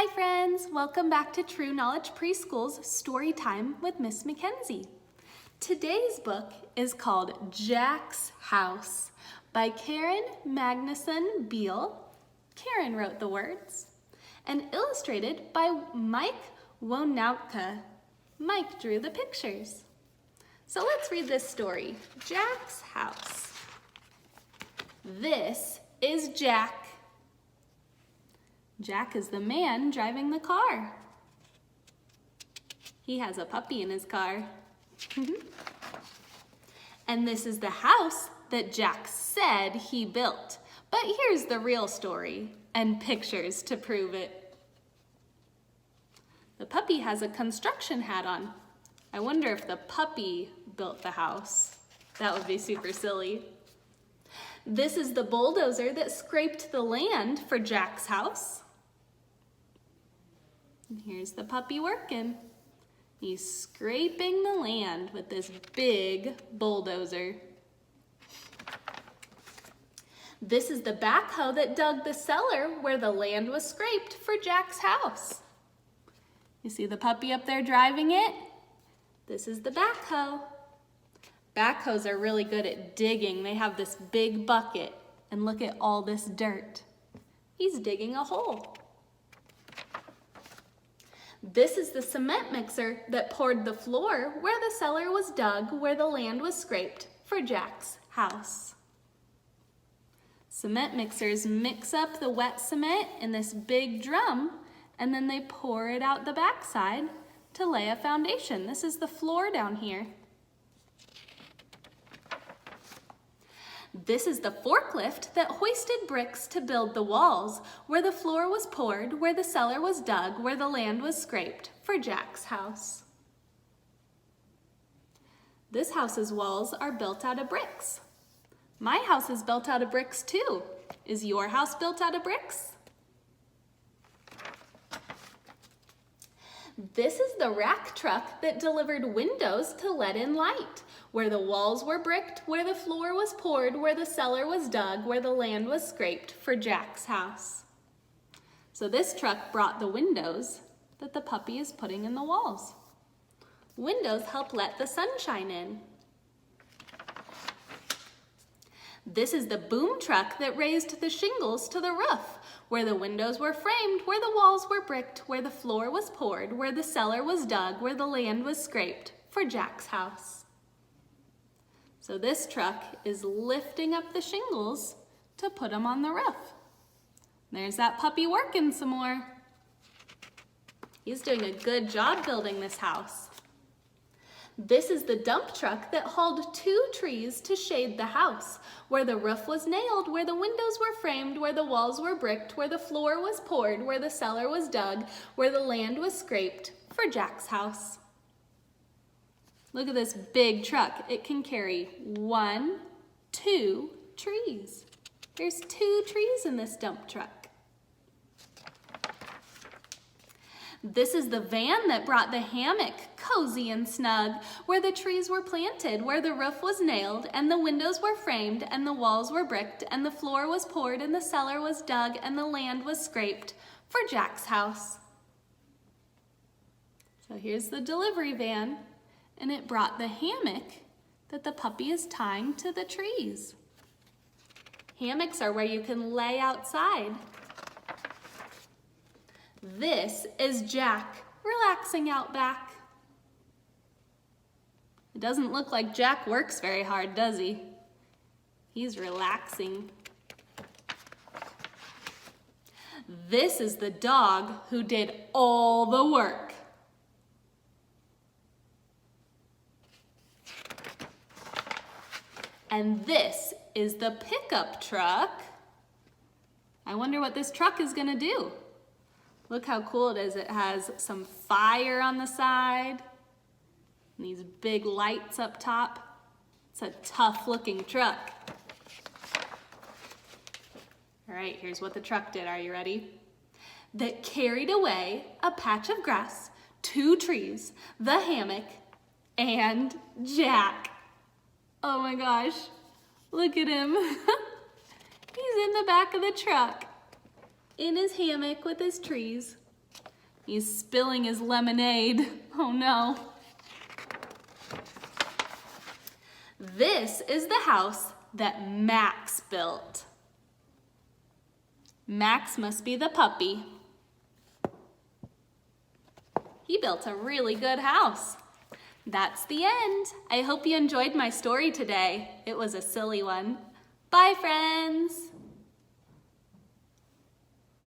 Hi friends, welcome back to True Knowledge Preschool's Story Time with Miss Mckenzie. Today's book is called Jack's House by Karen Magnuson Beal. Karen wrote the words and illustrated by Mike Wonautka. Mike drew the pictures. So let's read this story, Jack's House. This is Jack. Jack is the man driving the car. He has a puppy in his car. And this is the house that Jack said he built. But here's the real story and pictures to prove it. The puppy has a construction hat on. I wonder if the puppy built the house. That would be super silly. This is the bulldozer that scraped the land for Jack's house. And here's the puppy working. He's scraping the land with this big bulldozer. This is the backhoe that dug the cellar where the land was scraped for Jack's house. You see the puppy up there driving it? This is the backhoe. Backhoes are really good at digging. They have this big bucket, and look at all this dirt. He's digging a hole. This is the cement mixer that poured the floor where the cellar was dug, where the land was scraped for Jack's house. Cement mixers mix up the wet cement in this big drum, and then they pour it out the backside to lay a foundation. This is the floor down here. This is the forklift that hoisted bricks to build the walls, where the floor was poured, where the cellar was dug, where the land was scraped for Jack's house. This house's walls are built out of bricks. My house is built out of bricks too. Is your house built out of bricks? This is the rack truck that delivered windows to let in light, where the walls were bricked, where the floor was poured, where the cellar was dug, where the land was scraped for Jack's house. So this truck brought the windows that the puppy is putting in the walls. Windows help let the sunshine in. This is the boom truck that raised the shingles to the roof, where the windows were framed, where the walls were bricked, where the floor was poured, where the cellar was dug, where the land was scraped for Jack's house. So this truck is lifting up the shingles to put them on the roof. There's that puppy working some more. He's doing a good job building this house. This is the dump truck that hauled 2 trees to shade the house, where the roof was nailed, where the windows were framed, where the walls were bricked, where the floor was poured, where the cellar was dug, where the land was scraped for Jack's house. Look at this big truck. It can carry 1, 2 trees. There's 2 trees in this dump truck. This is the van that brought the hammock cozy and snug, where the trees were planted, where the roof was nailed, and the windows were framed, and the walls were bricked, and the floor was poured, and the cellar was dug, and the land was scraped for Jack's house. So here's the delivery van, and it brought the hammock that the puppy is tying to the trees. Hammocks are where you can lay outside. This is Jack relaxing out back. It doesn't look like Jack works very hard, does he? He's relaxing. This is the dog who did all the work. And this is the pickup truck. I wonder what this truck is gonna do. Look how cool it is. It has some fire on the side and these big lights up top. It's a tough looking truck. All right, here's what the truck did. Are you ready? That carried away a patch of grass, 2 trees, the hammock, and Jack. Oh my gosh, look at him. He's in the back of the truck, in his hammock with his trees. He's spilling his lemonade. Oh no. This is the house that Max built. Max must be the puppy. He built a really good house. That's the end. I hope you enjoyed my story today. It was a silly one. Bye, friends.